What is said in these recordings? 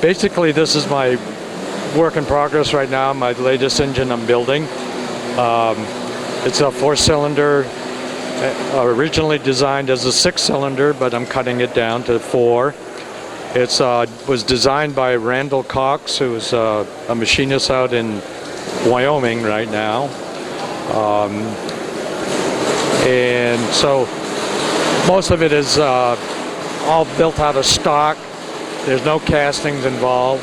Basically, this is my work in progress right now, my latest engine I'm building. It's a 4-cylinder, originally designed as a 6-cylinder, but I'm cutting it down to 4. It was designed by Randall Cox, who's a machinist out in Wyoming right now. And so most of it is all built out of stock. There's no castings involved.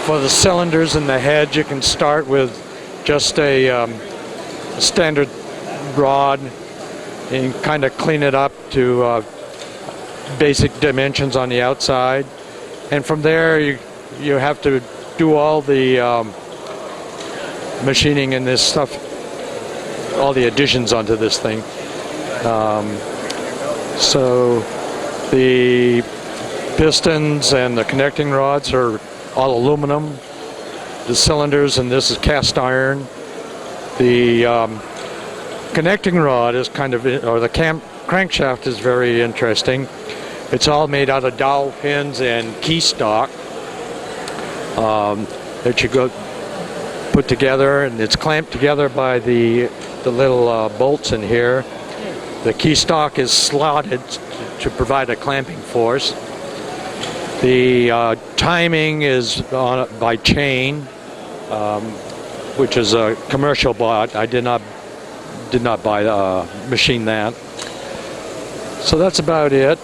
For the cylinders and the head, you can start with just a standard rod and kind of clean it up to basic dimensions on the outside. And from there, you have to do all the machining and this stuff, all the additions onto this thing. So the pistons and the connecting rods are all aluminum. The cylinders, and this is cast iron. The connecting rod is kind of, or the crankshaft is very interesting. It's all made out of dowel pins and key stock that you go put together, and it's clamped together by the little bolts in here. The key stock is slotted to provide a clamping force. The timing is by chain, which is a commercial bought. I did not buy machine that. So that's about it.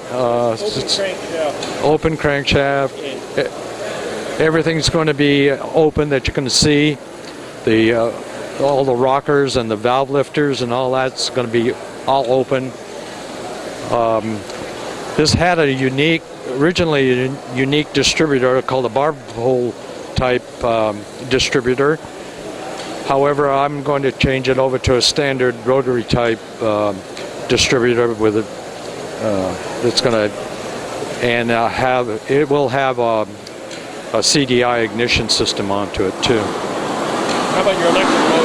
Open crankshaft. Everything's going to be open that you can see. All the rockers and the valve lifters and all that's going to be all open. This had a originally a unique distributor called a barb hole type distributor. However, I'm going to change it over to a standard rotary type distributor with that's going to, and it will have a CDI ignition system onto it too. How about your electric